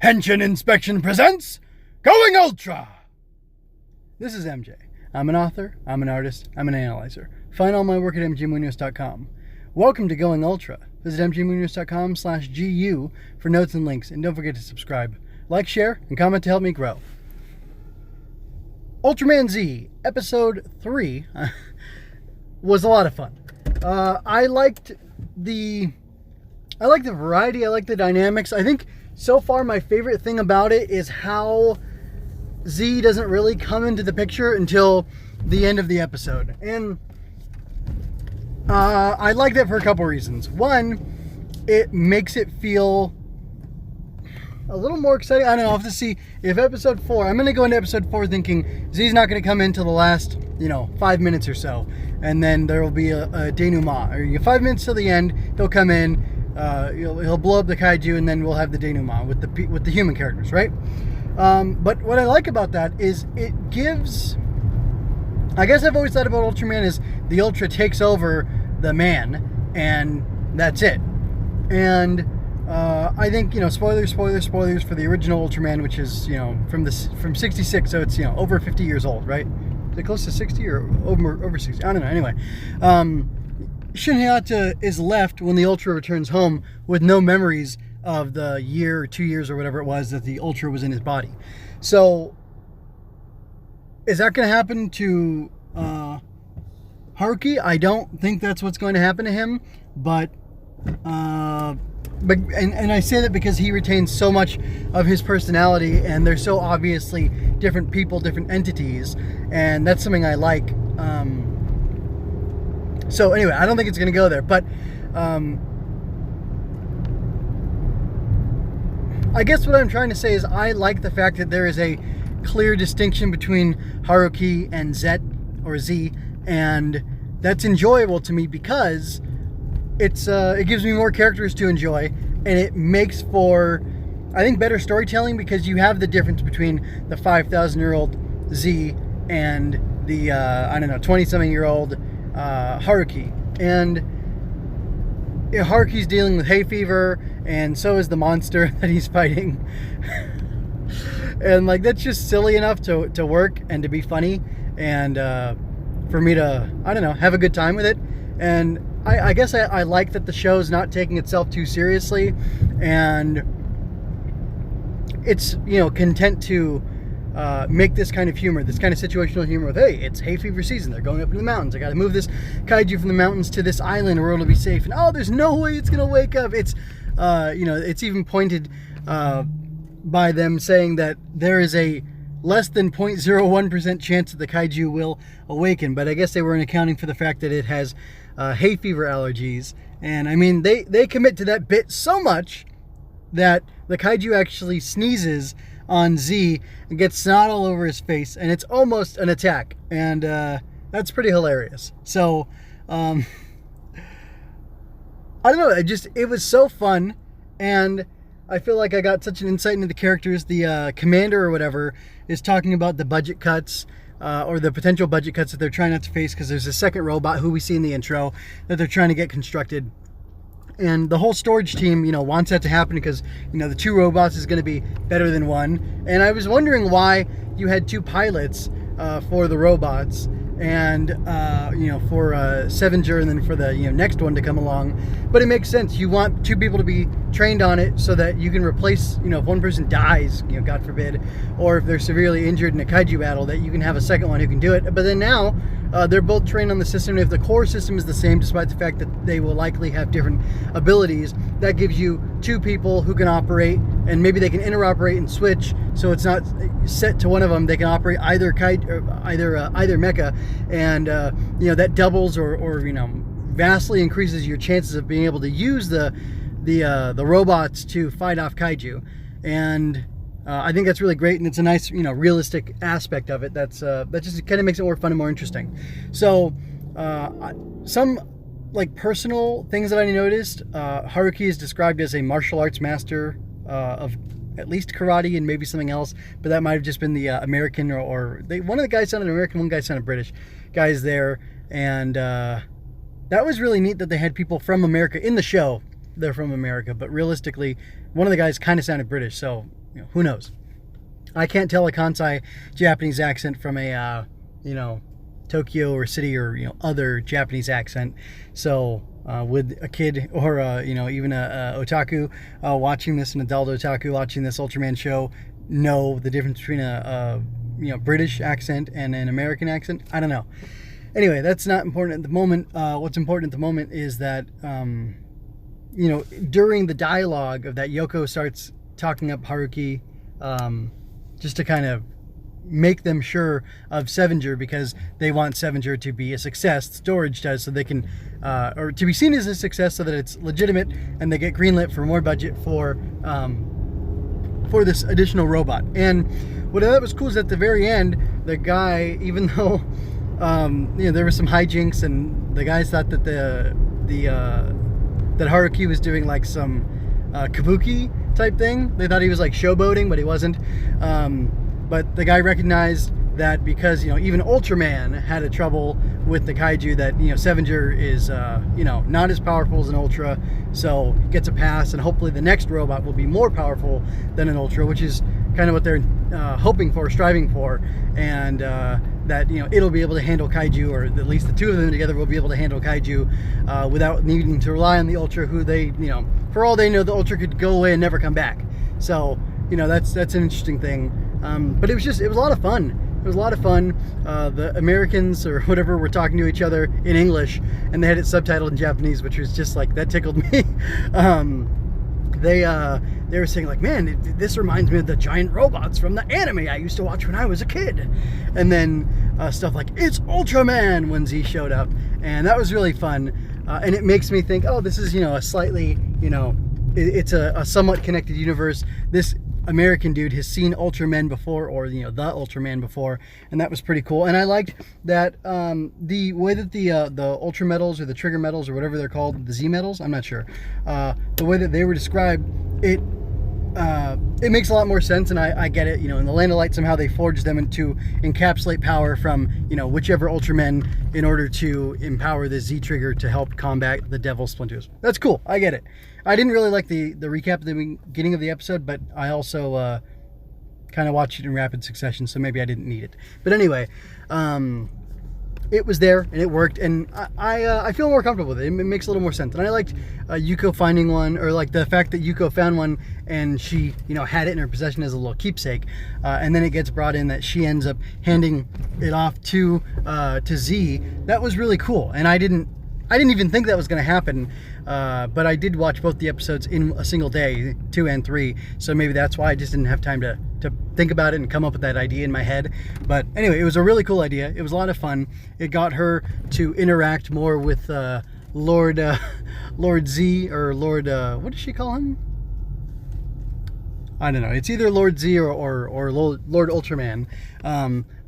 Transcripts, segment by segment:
Henshin Inspection presents Going Ultra! This is MJ. I'm an author, I'm an artist, I'm an analyzer. Find all my work at mgmunoz.com. Welcome to Going Ultra. Visit mgmunoz.com/GU for notes and links, and don't forget to subscribe. Like, share, and comment to help me grow. Ultraman Z, Episode 3, was a lot of fun. I liked the variety, I liked the dynamics. I think so far my favorite thing about it is how Z doesn't really come into the picture until the end of the episode. And I like that for a couple reasons. One, it makes it feel a little more exciting. I don't know, I'll have to see if episode 4, I'm going to go into episode 4 thinking Z's not going to come in till the last, 5 minutes or so. And then there will be a denouement. Or 5 minutes till the end, he'll come in, he'll blow up the kaiju, and then we'll have the denouement with the human characters, right? But what I like about that is it gives... I guess I've always thought about Ultraman as the Ultra takes over the man, and that's it. And I think, spoilers for the original Ultraman, which is, from 66, so it's, over 50 years old, right? Is it close to 60 or over 60? I don't know. Anyway, Shinhayata is left when the Ultra returns home with no memories of the year or 2 years or whatever it was that the Ultra was in his body. So, is that going to happen to Haruki? I don't think that's what's going to happen to him, but I say that because he retains so much of his personality, and they're so obviously different people, different entities, and that's something I like. So anyway, I don't think it's going to go there, but I guess what I'm trying to say is I like the fact that there is a clear distinction between Haruki and Z, and that's enjoyable to me because it gives me more characters to enjoy, and it makes for, I think, better storytelling because you have the difference between the 5,000-year-old Z and the 20-something-year-old Haruki. And Haruki's dealing with hay fever, and so is the monster that he's fighting. And that's just silly enough to work and to be funny, and for me to, have a good time with it. And I guess I like that the show's not taking itself too seriously, and it's, content to make this kind of humor, this kind of situational humor with, hey, it's hay fever season, they're going up in the mountains, I gotta move this kaiju from the mountains to this island where it'll be safe, and oh, there's no way it's gonna wake up. It's, it's even pointed by them saying that there is a less than 0.01% chance that the kaiju will awaken, but I guess they weren't accounting for the fact that it has hay fever allergies. And I mean, they commit to that bit so much that the kaiju actually sneezes on Z and gets snot all over his face, and it's almost an attack, and that's pretty hilarious. So I don't know, it was so fun, and I feel like I got such an insight into the characters. The commander or whatever is talking about the budget cuts, or the potential budget cuts that they're trying not to face, because there's a second robot who we see in the intro that they're trying to get constructed. And the whole storage team, wants that to happen because, the 2 robots is going to be better than 1. And I was wondering why you had 2 pilots for the robots, and, for Sevenger, and then for the, next one to come along. But it makes sense. You want 2 people to be trained on it so that you can replace, if one person dies, God forbid, or if they're severely injured in a kaiju battle, that you can have a second one who can do it. But then now, they're both trained on the system. If the core system is the same, despite the fact that they will likely have different abilities, that gives you 2 people who can operate, and maybe they can interoperate and switch, so it's not set to one of them. They can operate either mecha, and that doubles or vastly increases your chances of being able to use the robots to fight off kaiju. And I think that's really great, and it's a nice, realistic aspect of it. That just kind of makes it more fun and more interesting. So, some personal things that I noticed. Haruki is described as a martial arts master of at least karate and maybe something else, but that might have just been the American one of the guys sounded American, one guy sounded British. Guys there, and that was really neat that they had people from America in the show. They're from America, but realistically, one of the guys kind of sounded British, so who knows? I can't tell a Kansai Japanese accent from a, Tokyo or city or, other Japanese accent. So with a kid or, even a otaku watching this, an adult otaku watching this Ultraman show, know the difference between a British accent and an American accent? I don't know. Anyway, that's not important at the moment. What's important at the moment is that, during the dialogue of that, Yoko starts talking up Haruki, just to kind of make them sure of Sevenger, because they want Sevenger to be a success. Storage does, so they can, or to be seen as a success, so that it's legitimate and they get greenlit for more budget for this additional robot. And what I thought was cool is at the very end, the guy, even though there was some hijinks, and the guys thought that that Haruki was doing like some Kabuki type thing. They thought he was like showboating, but he wasn't. But the guy recognized that because even Ultraman had a trouble with the kaiju, that Sevenger is not as powerful as an Ultra, so gets a pass, and hopefully the next robot will be more powerful than an Ultra, which is kind of what they're hoping for, striving for, and that it'll be able to handle kaiju, or at least the two of them together will be able to handle kaiju without needing to rely on the Ultra, who they for all they know, the Ultra could go away and never come back. So that's an interesting thing. But it was a lot of fun. It was a lot of fun. The Americans or whatever were talking to each other in English, and they had it subtitled in Japanese, which was just like, that tickled me. They were saying like, man, this reminds me of the giant robots from the anime I used to watch when I was a kid. And then stuff like, it's Ultraman, when Z showed up. And that was really fun. And it makes me think, oh, this is, a slightly, it's a somewhat connected universe. This American dude has seen Ultraman before, or the Ultraman before, and that was pretty cool. And I liked that the way that the Ultra medals, or the trigger medals, or whatever they're called, the Z medals, I'm not sure, the way that they were described, it makes a lot more sense, and I get it. In the Land of Light, somehow they forged them to encapsulate power from whichever Ultraman in order to empower the Z trigger to help combat the Devil Splinters. That's cool. I get it. I didn't really like the recap at the beginning of the episode, but I also kind of watched it in rapid succession, so maybe I didn't need it. But anyway, it was there and it worked, and I feel more comfortable with it. It makes a little more sense. And I liked Yuko finding one, or like the fact that Yuko found one and she had it in her possession as a little keepsake, and then it gets brought in that she ends up handing it off to Z. That was really cool, and I didn't even think that was going to happen, but I did watch both the episodes in a single day, 2 and 3, so maybe that's why I just didn't have time to think about it and come up with that idea in my head. But anyway, it was a really cool idea. It was a lot of fun. It got her to interact more with Lord Z, or Lord, what does she call him? I don't know. It's either Lord Z or Lord Ultraman.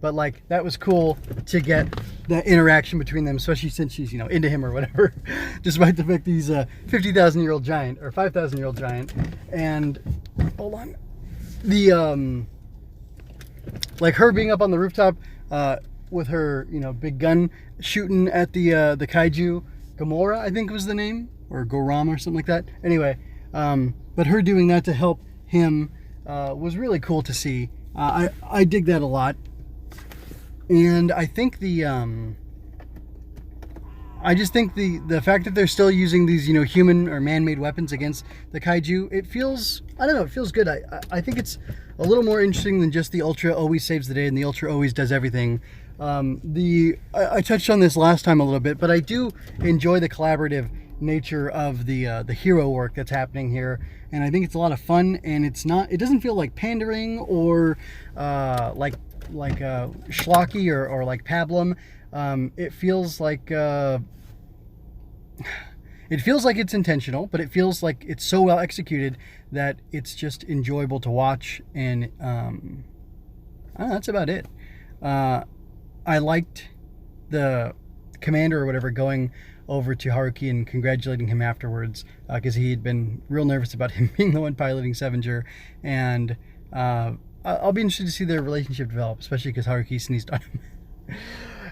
But like, that was cool to get that interaction between them, especially since she's into him or whatever, despite the fact that he's a 50,000-year-old giant, or 5,000-year-old giant. And hold on, the like her being up on the rooftop with her big gun shooting at the kaiju, Gomora I think was the name, or Gorama or something like that. Anyway, but her doing that to help him was really cool to see. I dig that a lot. And I think I just think the fact that they're still using these, human or man-made weapons against the kaiju, it feels, I don't know, it feels good. I think it's a little more interesting than just the Ultra always saves the day and the Ultra always does everything. I touched on this last time a little bit, but I do enjoy the collaborative nature of the hero work that's happening here, and I think it's a lot of fun, and it doesn't feel like pandering or like schlocky or like pablum. It feels like it's intentional, but it feels like it's so well executed that it's just enjoyable to watch. And I don't know, that's about it. I liked the commander or whatever going over to Haruki and congratulating him afterwards, because he had been real nervous about him being the one piloting Sevenger, and I'll be interested to see their relationship develop, especially because Haruki sneezed on him.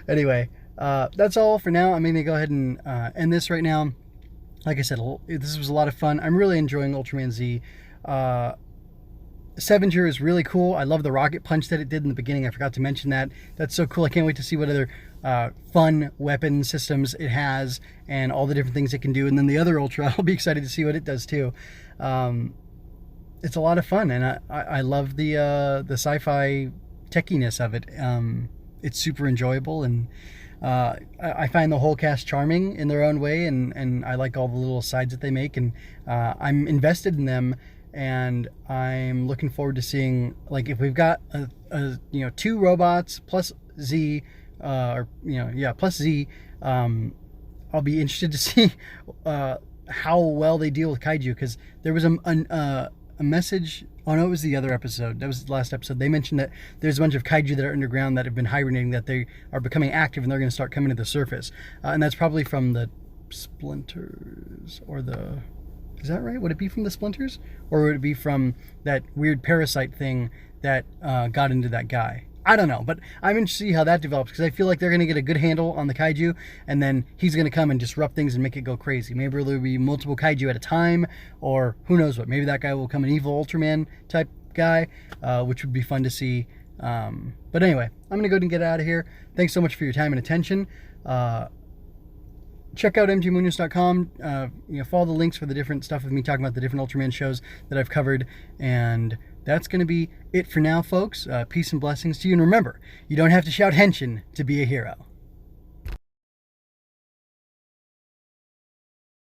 Anyway, that's all for now. I'm going to go ahead and end this right now. Like I said, this was a lot of fun. I'm really enjoying Ultraman Z. Sevenger is really cool. I love the rocket punch that it did in the beginning. I forgot to mention that. That's so cool. I can't wait to see what other fun weapon systems it has and all the different things it can do. And then the other Ultra, I'll be excited to see what it does too. It's a lot of fun, and I love the sci-fi techiness of it. It's super enjoyable, and I find the whole cast charming in their own way, and I like all the little sides that they make, and I'm invested in them. And I'm looking forward to seeing, like, if we've got a 2 robots plus Z, plus Z. I'll be interested to see how well they deal with kaiju, because there was a message. Oh no, it was the other episode. That was the last episode. They mentioned that there's a bunch of kaiju that are underground that have been hibernating, that they are becoming active and they're going to start coming to the surface, and that's probably from the splinters or the. Is that right? Would it be from the splinters? Or would it be from that weird parasite thing that got into that guy? I don't know, but I'm interested to see how that develops, because I feel like they're going to get a good handle on the kaiju, and then he's going to come and disrupt things and make it go crazy. Maybe there'll be multiple kaiju at a time, or who knows what. Maybe that guy will become an evil Ultraman type guy, which would be fun to see. But anyway, I'm going to go ahead and get out of here. Thanks so much for your time and attention. Check out mgmunoz.com. Follow the links for the different stuff with me talking about the different Ultraman shows that I've covered. And that's going to be it for now, folks. Peace and blessings to you. And remember, you don't have to shout Henshin to be a hero.